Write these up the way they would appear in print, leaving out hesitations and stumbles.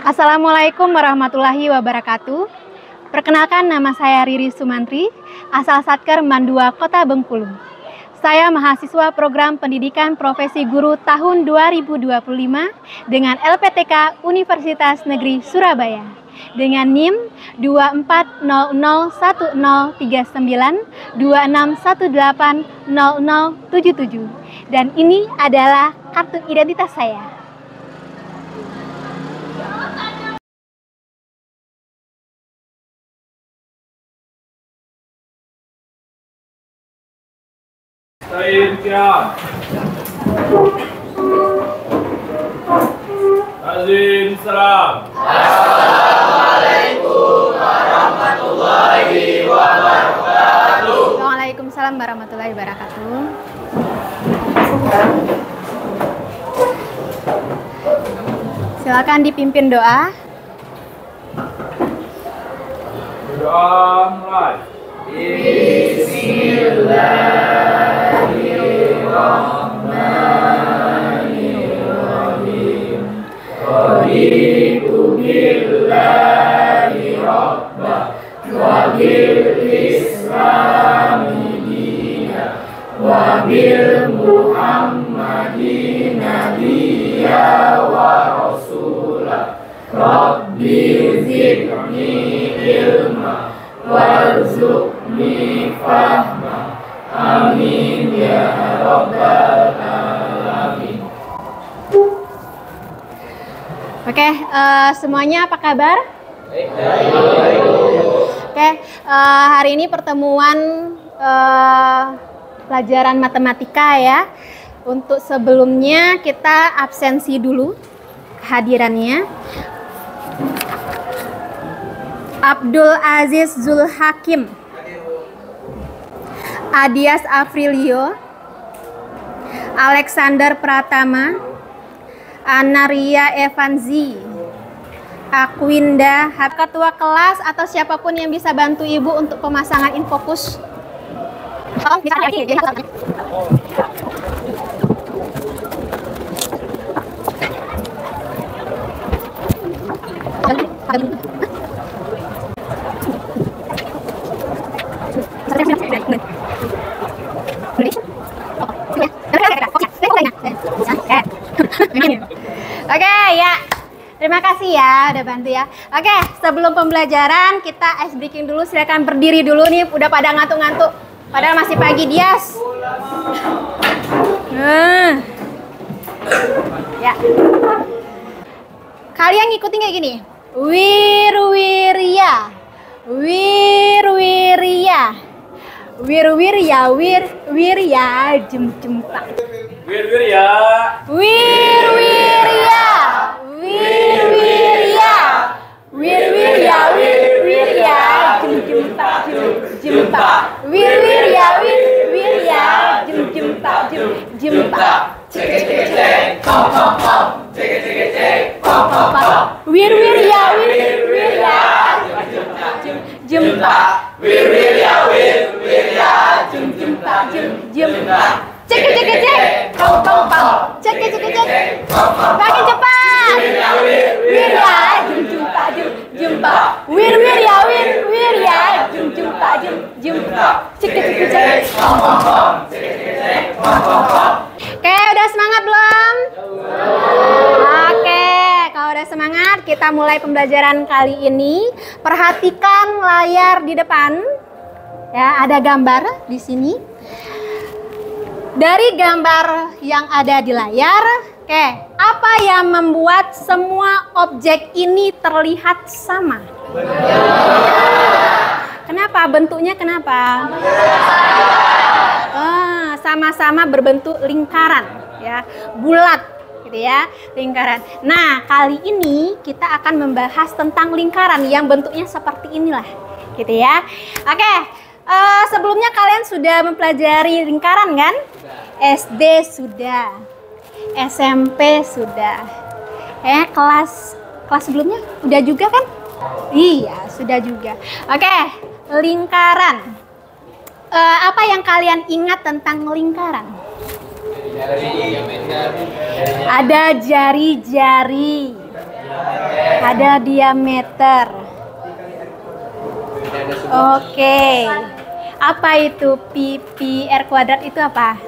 Assalamualaikum warahmatullahi wabarakatuh. Perkenalkan, nama saya Riri Sumantri, asal Satker Mandua, Kota Bengkulu. Saya mahasiswa program pendidikan profesi guru tahun 2025 dengan LPTK Universitas Negeri Surabaya dengan NIM 24003926180077 dan ini adalah kartu identitas saya. Azim salam. Assalamualaikum warahmatullahi wabarakatuh. Waalaikumsalam warahmatullahi wabarakatuh. Silakan dipimpin doa. Doa mulai. Bismillahirrahmanirrahim. Raditu billahi rabbah wa bil islami dina wa bil muhammadin nabiyya wa rasulah. Rabbi zidni ilma warzuqni fahma. Amin ya rabbal alamin. Oke, semuanya apa kabar? Oke, hari ini pertemuan pelajaran matematika ya. Untuk sebelumnya kita absensi dulu kehadirannya. Abdul Aziz Zulhakim, Adias Afrilio, Alexander Pratama, Anaria Evanzi, Akwinda, ketua kelas atau siapapun yang bisa bantu ibu untuk pemasangan infokus. Oke ya, terima kasih ya udah bantu ya. Oke, sebelum pembelajaran kita ice breaking dulu. Silakan berdiri dulu nih, udah pada ngantuk-ngantuk. Padahal masih pagi, Dias. Ya. Kalian ngikutin kayak gini. Wirwirya, wirwirya, wirwirya, wirwirya, jem-jempa. Wirwirya, wirwirya, wirwirya, wirwirya, wirwirya, jem-jempa, jem-jempa. Wirwirya, wirwirya, jem-jempa, jem-jempa. cek, pom, cek, pom. Wirwirya, wirwirya, jem-jempa. Wirwirya, wirwirya, jem-jempa, Jem-jempa. Cek, pom. Cek. Makin cepat. Wirwirya, jem-jempa, jem-jempa. Wirwirya, wirwirya, jem-jempa, jem-jempa. Cek. pom. Oke, udah semangat belum? Oke, kalau udah semangat kita mulai pembelajaran kali ini. Perhatikan layar di depan. Ya, ada gambar di sini. Dari gambar yang ada di layar, oke, apa yang membuat semua objek ini terlihat sama? Kenapa? Bentuknya kenapa? Sama-sama berbentuk lingkaran, ya, bulat, gitu ya, lingkaran. Nah, kali ini kita akan membahas tentang lingkaran yang bentuknya seperti inilah, gitu ya. Oke, sebelumnya kalian sudah mempelajari lingkaran kan? SD sudah, SMP sudah, kelas sebelumnya udah juga kan? Iya, sudah juga. Oke, lingkaran. Apa yang kalian ingat tentang lingkaran? Ada jari-jari. Ada diameter. Oke. Apa itu pi r kuadrat itu apa?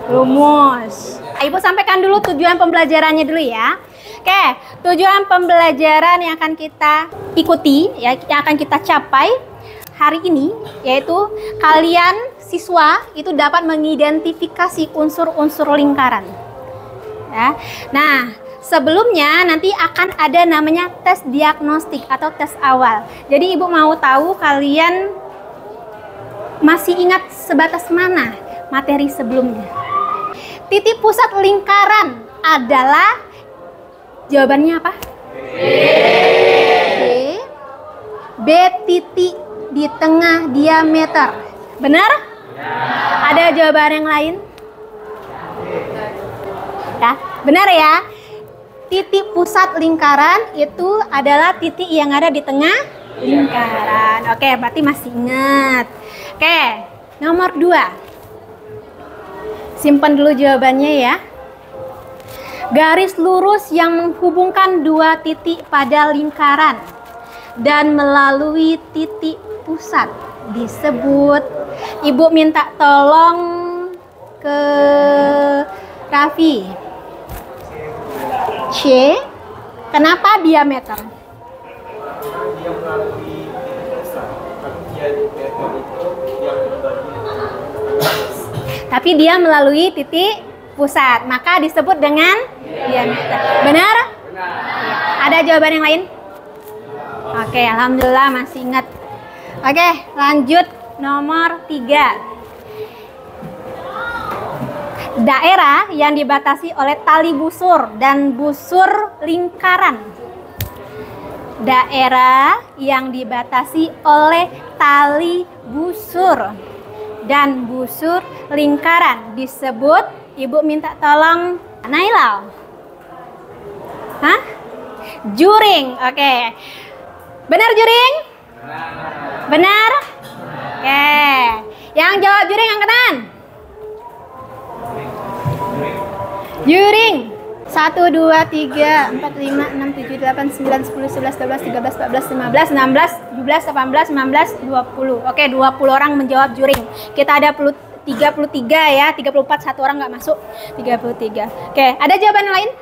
Rumus. Ibu sampaikan dulu tujuan pembelajarannya dulu ya. Oke, tujuan pembelajaran yang akan kita ikuti, ya, yang akan kita capai hari ini, yaitu kalian siswa itu dapat mengidentifikasi unsur-unsur lingkaran. Ya. Nah, sebelumnya nanti akan ada namanya tes diagnostik atau tes awal. Jadi ibu mau tahu kalian masih ingat sebatas mana materi sebelumnya. Titik pusat lingkaran adalah jawabannya apa? B titik di tengah diameter. Benar? Ada jawaban yang lain? Ya, benar ya. Titik pusat lingkaran itu adalah titik yang ada di tengah lingkaran. Oke, berarti masih ingat. Oke, nomor 2. Simpan dulu jawabannya ya. Garis lurus yang menghubungkan dua titik pada lingkaran dan melalui titik pusat disebut. Ibu minta tolong ke Raffi. C. Kenapa diameter? Tapi dia melalui titik pusat, maka disebut dengan diameter. Benar? Ada jawaban yang lain? Oke, alhamdulillah masih ingat. Oke, lanjut nomor 3. Daerah yang dibatasi oleh tali busur dan busur lingkaran. Daerah yang dibatasi oleh tali busur dan busur lingkaran disebut, ibu minta tolong Nailal. Hah? Juring. Oke. Benar juring? Benar? Oke. Yang jawab juring angkat tangan. Juring. 1, 2, 3, 4, 5, 6, 7, 8, 9, 10, 11, 12, 13, 14, 15, 16, 17, 18, 19, 20. Oke, 20 orang menjawab juring. Kita ada 33 ya, 34, satu orang nggak masuk. 33. Oke, ada jawaban yang lain?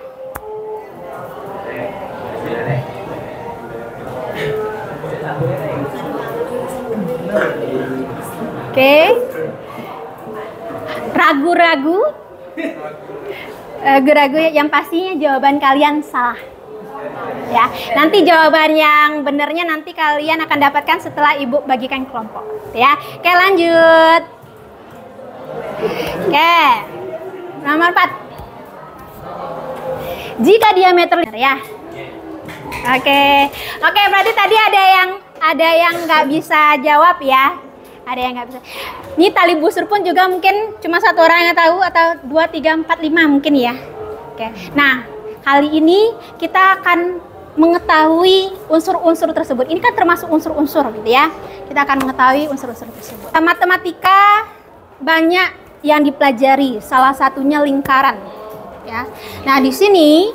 Oke. Ragu-ragu? Ragu-ragu yang pastinya jawaban kalian salah. Ya, nanti jawaban yang benernya nanti kalian akan dapatkan setelah ibu bagikan kelompok. Ya, oke lanjut. Oke, nomor 4. Jika diameter ya. Oke, berarti tadi ada yang nggak bisa jawab ya. Ada yang nggak bisa. Ini tali busur pun juga mungkin cuma satu orang yang tahu atau 2, 3, 4, 5 mungkin ya. Oke. Nah, kali ini kita akan mengetahui unsur-unsur tersebut. Ini kan termasuk unsur-unsur gitu ya. Kita akan mengetahui unsur-unsur tersebut. Matematika banyak yang dipelajari, salah satunya lingkaran ya. Nah, di sini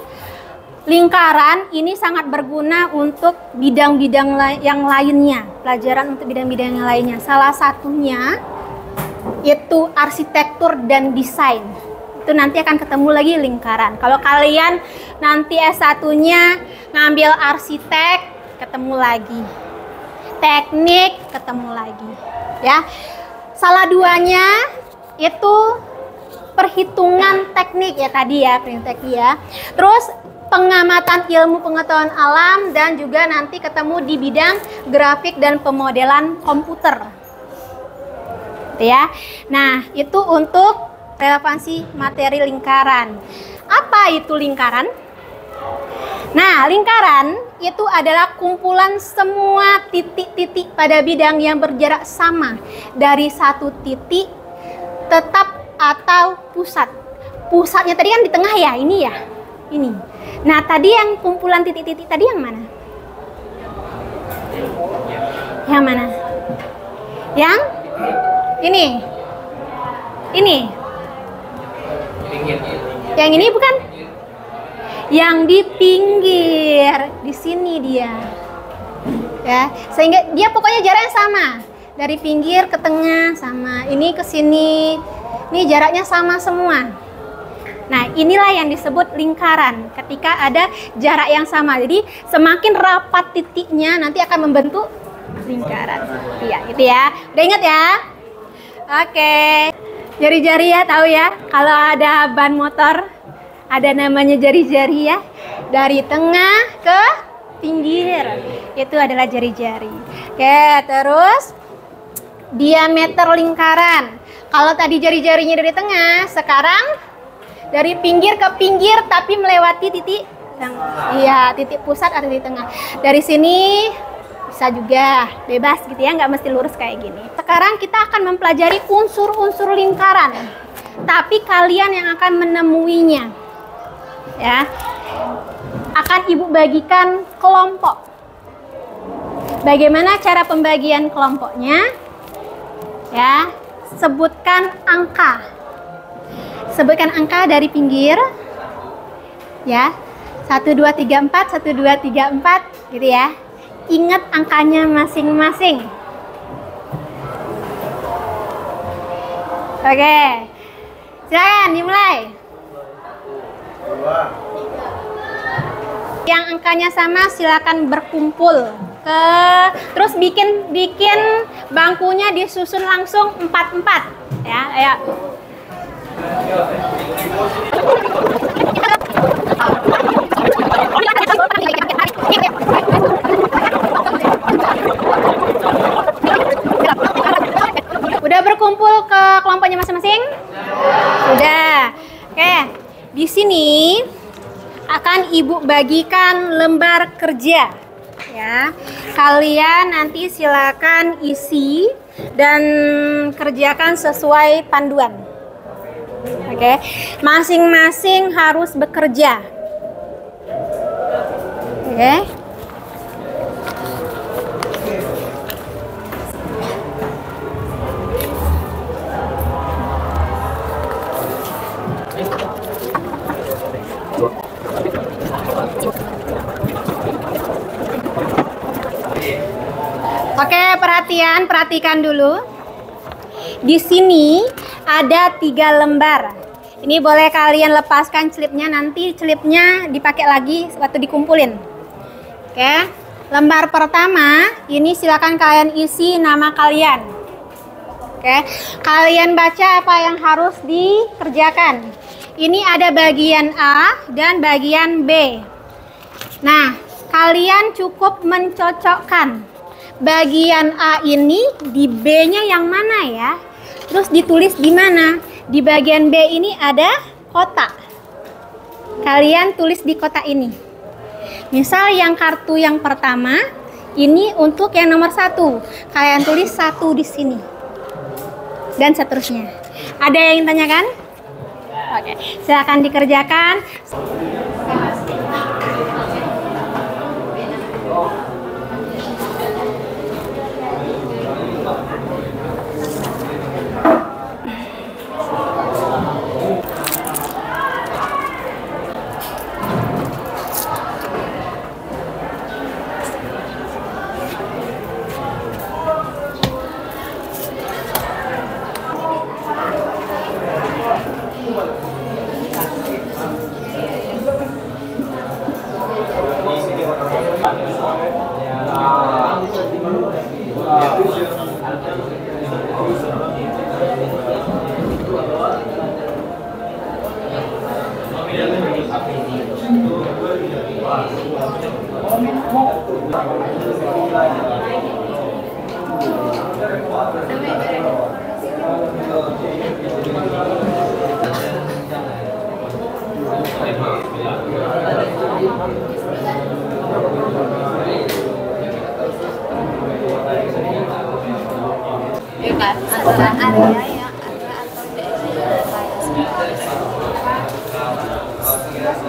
lingkaran ini sangat berguna untuk bidang-bidang yang lainnya, pelajaran untuk bidang-bidang yang lainnya. Salah satunya itu arsitektur dan desain. Itu nanti akan ketemu lagi lingkaran. Kalau kalian nanti S1-nya ngambil arsitek, ketemu lagi. Teknik, ketemu lagi. Ya. Salah duanya itu perhitungan teknik ya tadi ya, teknik ya. Terus pengamatan ilmu pengetahuan alam dan juga nanti ketemu di bidang grafik dan pemodelan komputer. Ya. Nah, itu untuk relevansi materi lingkaran. Apa itu lingkaran? Nah, lingkaran itu adalah kumpulan semua titik-titik pada bidang yang berjarak sama dari satu titik tetap atau pusat. Pusatnya tadi kan di tengah ya, ini ya. Ini. Nah, tadi yang kumpulan titik-titik tadi yang mana? Yang mana? Yang ini. Ini. Yang ini bukan? yang di pinggir. Di sini dia. Ya, sehingga dia pokoknya jaraknya sama. Dari pinggir ke tengah sama. Ini ke sini. Ini jaraknya sama semua. Nah, inilah yang disebut lingkaran ketika ada jarak yang sama. Jadi, semakin rapat titiknya nanti akan membentuk lingkaran. Iya, gitu ya. Udah ingat ya? Oke. Jari-jari ya, tahu ya? Kalau ada ban motor, ada namanya jari-jari ya. Dari tengah ke pinggir. Itu adalah jari-jari. Oke, terus diameter lingkaran. Kalau tadi jari-jarinya dari tengah, sekarang dari pinggir ke pinggir tapi melewati titik titik pusat atau titik tengah. Dari sini bisa juga bebas gitu ya, nggak mesti lurus kayak gini. Sekarang kita akan mempelajari unsur-unsur lingkaran, tapi kalian yang akan menemuinya ya. Akan ibu bagikan kelompok. Bagaimana cara pembagian kelompoknya? Ya, sebutkan angka. Sebutkan angka dari pinggir. Ya. 1 2 3 4 1 2 3 4 gitu ya. Ingat angkanya masing-masing. Oke. Silakan dimulai. Yang angkanya sama silakan berkumpul terus bikin bangkunya disusun langsung 4-4 ya. Ayo. Udah berkumpul ke kelompoknya masing-masing? Sudah. Oke. Di sini akan ibu bagikan lembar kerja ya. Kalian nanti silakan isi dan kerjakan sesuai panduan. Oke. Masing-masing harus bekerja. Oke. Oke, perhatikan dulu. Di sini ada 3 lembar. Ini boleh kalian lepaskan celipnya, nanti celipnya dipakai lagi waktu dikumpulin. Oke, lembar pertama ini silakan kalian isi nama kalian. Oke, kalian baca apa yang harus dikerjakan. Ini ada bagian A dan bagian B. Nah, kalian cukup mencocokkan. Bagian A ini di B-nya yang mana ya? Terus ditulis di mana? Di bagian B ini ada kotak. Kalian tulis di kotak ini. Misal yang kartu yang pertama, ini untuk yang nomor 1. Kalian tulis 1 di sini. Dan seterusnya. Ada yang ingin tanyakan? Oke, silakan dikerjakan.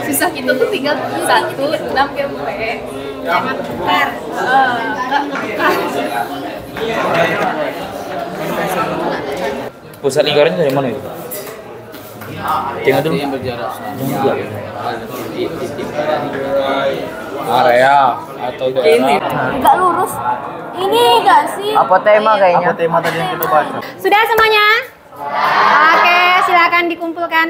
Susah gitu tuh, tinggal 1 6 GP. Jangan putar. Pusat lingkarannya dari mana itu? Tinggal dulu. Yang berjarak Area atau daerah. Enggak lurus. Ini enggak sih? Apa tema kayaknya? Apa tema tadi yang kita baca? Sudah semuanya? Oke, silakan dikumpulkan.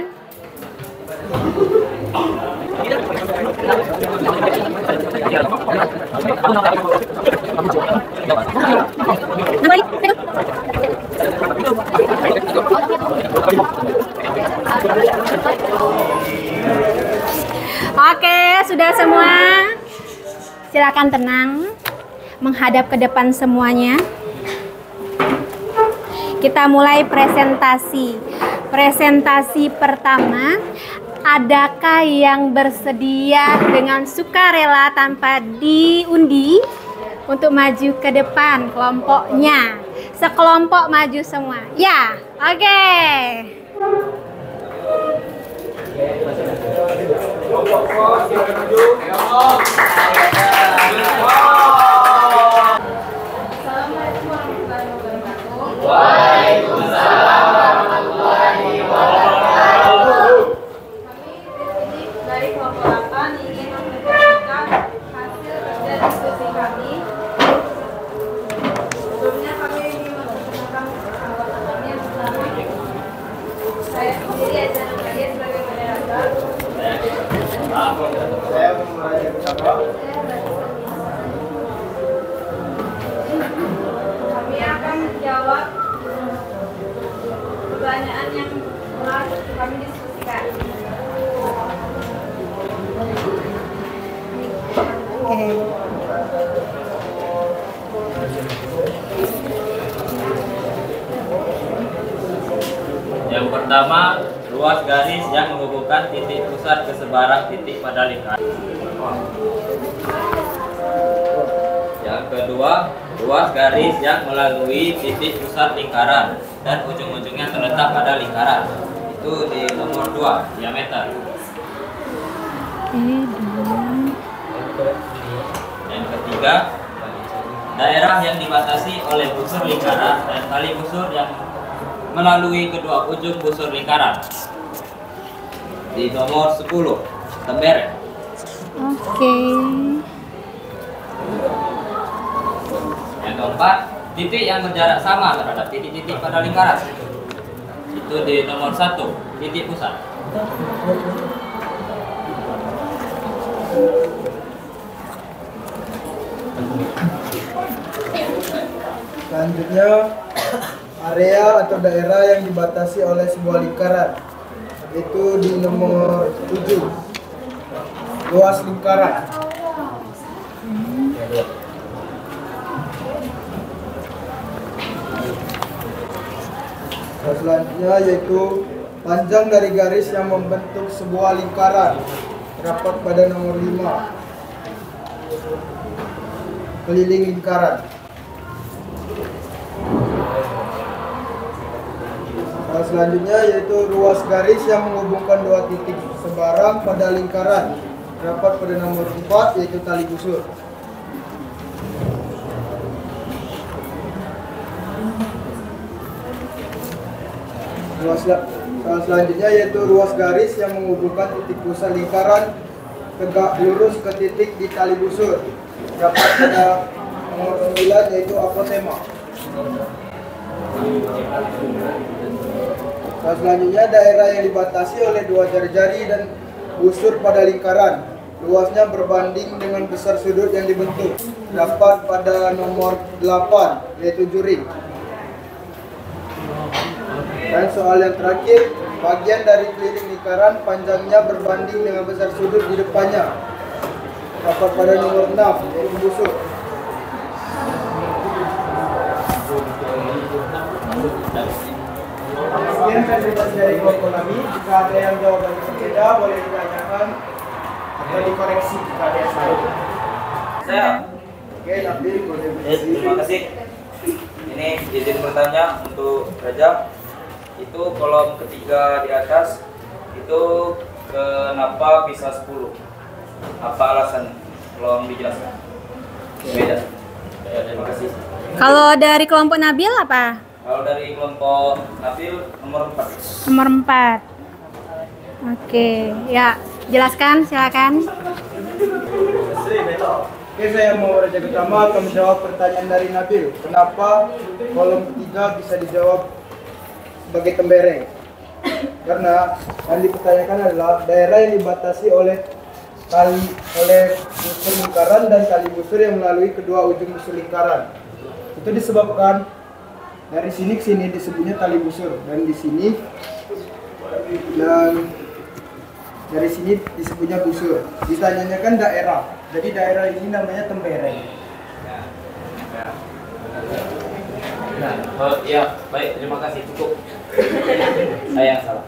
Oke, sudah semua. Silakan tenang, menghadap ke depan semuanya. Kita mulai presentasi. Presentasi pertama, adakah yang bersedia dengan sukarela tanpa diundi untuk maju ke depan kelompoknya? Sekelompok maju semua. Ya, oke. Waalaikumsalam warahmatullahi wabarakatuh. Dari kelompok 8 ingin mempresentasikan hasil kerja diskusi kami. Sebelumnya kami ingin memperkenalkan anggota kami yang pertama. Saya sendiri Azan Nadia sebagai moderator. Saya memulai bersama. Kami akan menjawab pertanyaan yang telah kami diskusikan. Oke. Yang pertama, ruas garis yang menghubungkan titik pusat ke sebarang titik pada lingkaran. Yang kedua, ruas garis yang melalui titik pusat lingkaran dan ujung-ujungnya terletak pada lingkaran. Itu di nomor 2, diameter. Yang ketiga, daerah yang dibatasi oleh busur lingkaran dan tali busur yang melalui kedua ujung busur lingkaran. Di nomor 10, Tembere. Oke. Yang keempat, titik yang berjarak sama terhadap titik-titik pada lingkaran. Itu di nomor 1, titik pusat. Selanjutnya, area atau daerah yang dibatasi oleh sebuah lingkaran. Itu di nomor 7, luas lingkaran. Selanjutnya yaitu panjang dari garis yang membentuk sebuah lingkaran. Terdapat pada nomor 5, keliling lingkaran. Selanjutnya yaitu ruas garis yang menghubungkan dua titik sebarang pada lingkaran. Terdapat pada nomor 4 yaitu tali busur. Selanjutnya yaitu ruas garis yang menghubungkan titik pusat lingkaran tegak lurus ke titik di tali busur. Dapat pada nomor 9 yaitu apotema. Selanjutnya daerah yang dibatasi oleh dua jari-jari dan busur pada lingkaran. Luasnya berbanding dengan besar sudut yang dibentuk. Dapat pada nomor 8 yaitu juring. Dan soal yang terakhir, bagian dari keliling lingkaran panjangnya berbanding dengan besar sudut di depannya. Dapat pada nomor 6 yaitu busur. Sekian presentasi dari kelompok kami. Jika ada yang jawabannya berbeda, boleh ditanyakan atau dikoreksi jika ada yang salah. Saya. Oke, Nabil, boleh. Terima kasih. Ini izin bertanya untuk Raja. Itu kolom ketiga di atas itu kenapa bisa 10? Apa alasan? Tolong dijelaskan. Beda. Ya, terima kasih. Kalau dari kelompok Nabil apa? Kalau dari kelompok Nabil nomor 4. Nomor 4. Oke, ya jelaskan silakan. Oke, saya mau Raja Gutama akan menjawab pertanyaan dari Nabil. Kenapa kolom ketiga bisa dijawab sebagai tembereng? Karena yang dipertanyakan adalah daerah yang dibatasi oleh busur lingkaran dan tali busur yang melalui kedua ujung busur lingkaran. Itu disebabkan dari sini ke sini disebutnya tali busur, dan di sini dan dari sini disebutnya busur. Ditanyakan daerah. Jadi daerah ini namanya tembereng. Nah, ya, baik, terima kasih, cukup. Saya yang salah.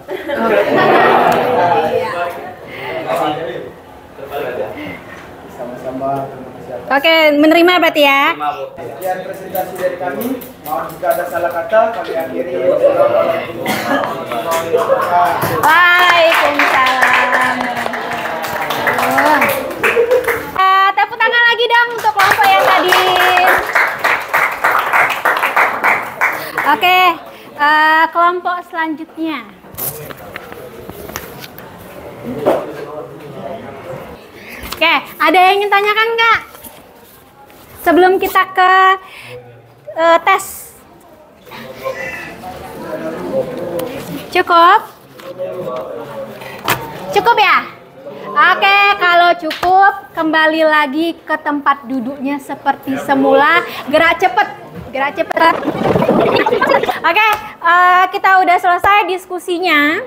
Sama-sama, terima kasih atas. Oke, menerima berarti ya. Terima, Bu. Sekian presentasi dari kami. Maaf jika ada salah kata, kami akhiri. Wassalamualaikum warahmatullahi wabarakatuh. Waalaikumsalam. Tepuk tangan lagi dong untuk kelompok yang tadi. Oke, kelompok selanjutnya. Oke, ada yang ingin tanyakan nggak? Sebelum kita ke tes. Cukup? Cukup ya? Oke, kalau cukup kembali lagi ke tempat duduknya seperti semula. Gerak cepet, gerak cepet. Oke, kita udah selesai diskusinya.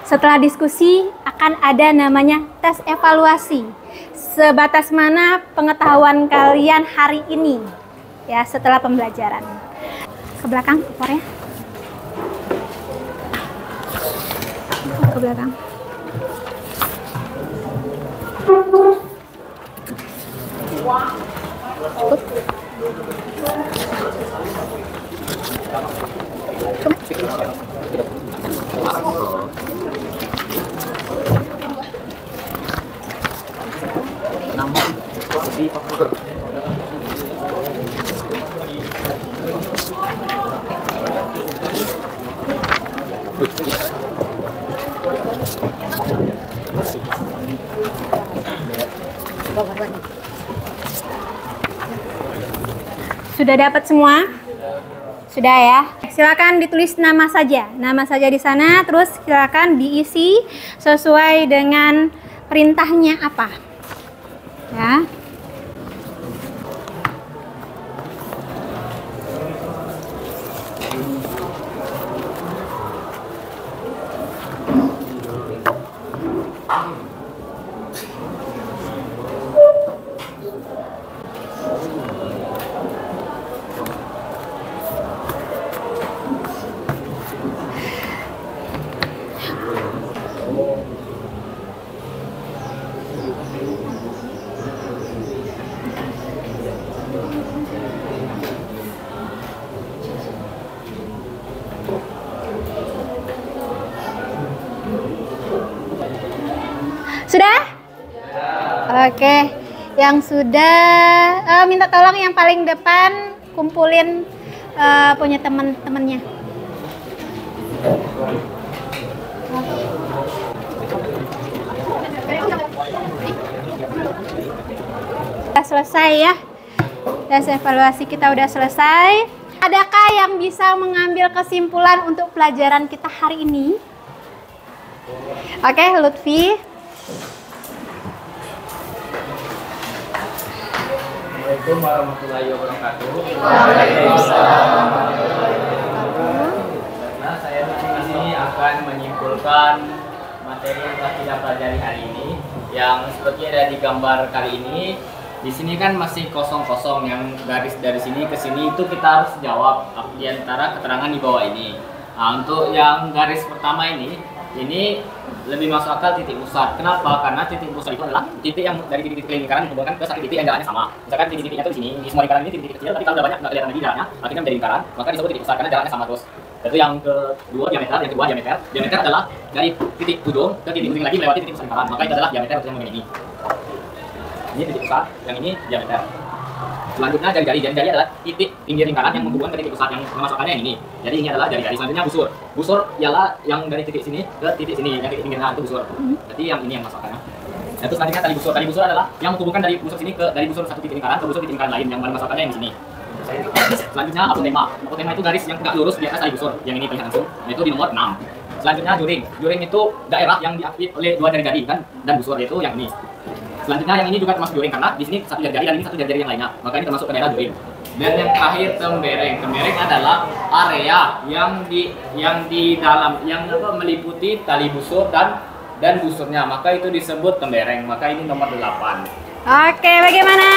Setelah diskusi akan ada namanya tes evaluasi. Sebatas mana pengetahuan kalian hari ini ya setelah pembelajaran. Ke belakang opornya. Ke belakang. Sudah dapat semua? Sudah ya. Silakan ditulis nama saja. Nama saja di sana, terus silakan diisi sesuai dengan perintahnya apa. Ya. Sudah? Oke, yang sudah minta tolong yang paling depan kumpulin punya teman-temannya. Sudah selesai ya. Tes evaluasi kita udah selesai. Adakah yang bisa mengambil kesimpulan untuk pelajaran kita hari ini? Oke, Lutfi. Assalamualaikum warahmatullahi wabarakatuh. Nah, saya di sini akan menyimpulkan materi yang telah kita pelajari hari ini, yang seperti ada di gambar kali ini. Di sini kan masih kosong-kosong, yang garis dari sini ke sini itu kita harus jawab di antara keterangan di bawah ini. Nah, untuk yang garis pertama ini lebih masuk akal titik pusat. Kenapa? Karena titik pusat itu adalah titik yang dari titik lingkaran dihubungkan ke satu titik yang jaraknya sama. Misalkan titik-titiknya itu di sini, di semua lingkaran ini titik kecil, tapi kalau udah banyak nggak kelihatan lagi jaraknya, akhirnya menjadi lingkaran, maka disebut titik pusat karena jaraknya sama terus. Itu yang kedua diameter, yang kedua diameter. Diameter adalah dari titik ujung ke titik ujung lagi melewati titik pusat lingkaran, maka itu adalah diameter untuk yang ini. Ini titik pusat, yang ini diameter. Selanjutnya jari-jari. Jari-jari adalah titik pinggir lingkaran yang menghubungkan ke titik pusat yang memasukkannya yang ini. Jadi ini adalah jari-jari. Selanjutnya busur. Busur ialah yang dari titik sini ke titik sini, yang titik pinggirnya itu busur. Jadi yang ini yang masukkannya. Dan terus selanjutnya tali busur. Tali busur adalah yang menghubungkan dari busur sini ke dari busur satu titik lingkaran ke busur titik lingkaran lain yang mana masukkannya yang di sini. Selanjutnya apotema. Apotema itu garis yang tegak lurus di atas tali busur. Yang ini terlihat langsung. Itu di nomor 6. Selanjutnya juring. Juring itu daerah yang diapit oleh dua jari-jari kan dan busur, yaitu yang ini. Selanjutnya yang ini juga termasuk juring karena di sini satu jari-jari dan ini satu jari-jari yang lainnya. Maka ini termasuk ke daerah juring. Dan yang terakhir tembereng. Tembereng adalah area yang di dalam yang meliputi tali busur dan busurnya. Maka itu disebut tembereng. Maka ini nomor 8. Oke, bagaimana?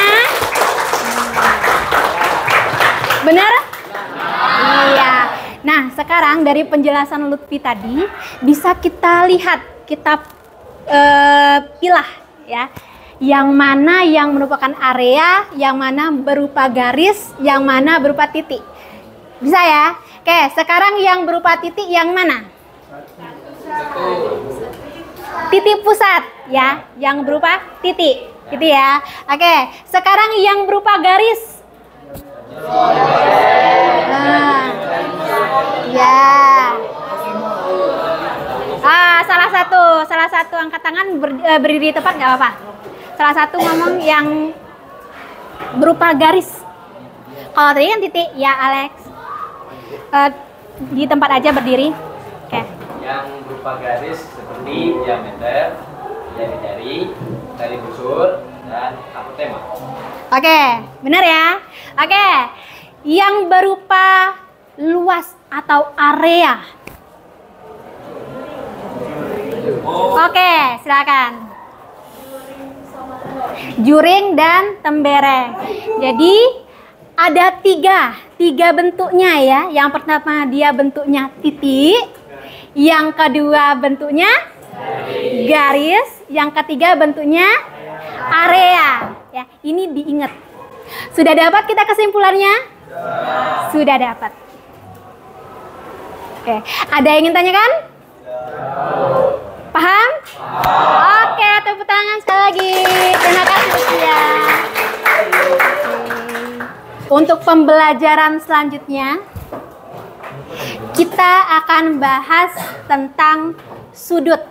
Benar? Iya. Nah, sekarang dari penjelasan Lutfi tadi bisa kita lihat, kita pilah ya. Yang mana yang merupakan area, yang mana berupa garis, yang mana berupa titik. Bisa ya? Oke, sekarang yang berupa titik yang mana? Titik pusat ya, yang berupa titik. Gitu ya. Oke, sekarang yang berupa garis. Nah, ya. Salah satu angkat tangan berdiri tepat nggak apa-apa. Salah satu ngomong yang berupa garis. Kalau tadi kan titik, ya Alex. Di tempat aja berdiri. Oke. Yang berupa garis seperti diameter, jari-jari, tali busur, dan apotema. Oke, benar ya. Oke, yang berupa luas atau area. Oke, silakan. Juring dan tembereng. Jadi ada tiga bentuknya ya. Yang pertama dia bentuknya titik, yang kedua bentuknya garis, yang ketiga bentuknya area. Ya, ini diingat. Sudah dapat kita kesimpulannya? Sudah dapat. Oke, ada yang ingin tanyakan? Paham? Oke, tepuk tangan sekali lagi. Terima kasih ya. Untuk pembelajaran selanjutnya, kita akan bahas tentang sudut.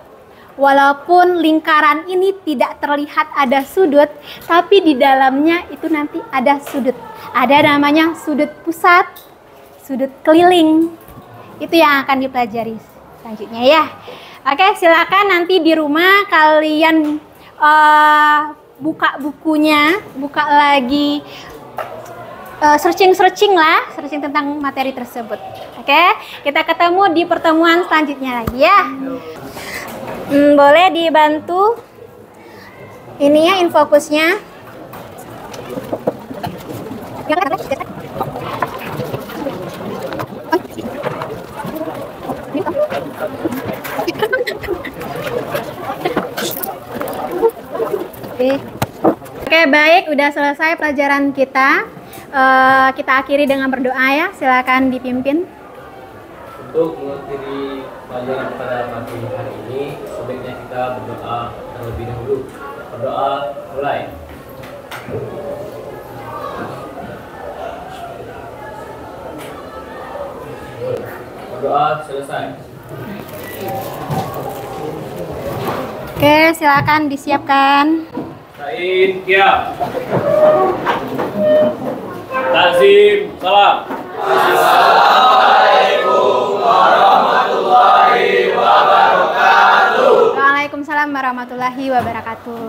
Walaupun lingkaran ini tidak terlihat ada sudut, tapi di dalamnya itu nanti ada sudut. Ada namanya sudut pusat, sudut keliling. Itu yang akan dipelajari selanjutnya ya. Oke, silakan nanti di rumah kalian buka bukunya, buka lagi, searching tentang materi tersebut. Oke, kita ketemu di pertemuan selanjutnya lagi ya. Boleh dibantu ini ya infokusnya. Oke, baik, udah selesai pelajaran kita. Kita akhiri dengan berdoa ya. Silakan dipimpin. Untuk mengakhiri pelajaran pada pagi hari ini, sebaiknya kita berdoa terlebih dahulu. Berdoa mulai. Berdoa selesai. Oke, silakan disiapkan. Sain, kiam. Tazim, salam. Assalamualaikum warahmatullahi wabarakatuh. Waalaikumsalam warahmatullahi wabarakatuh.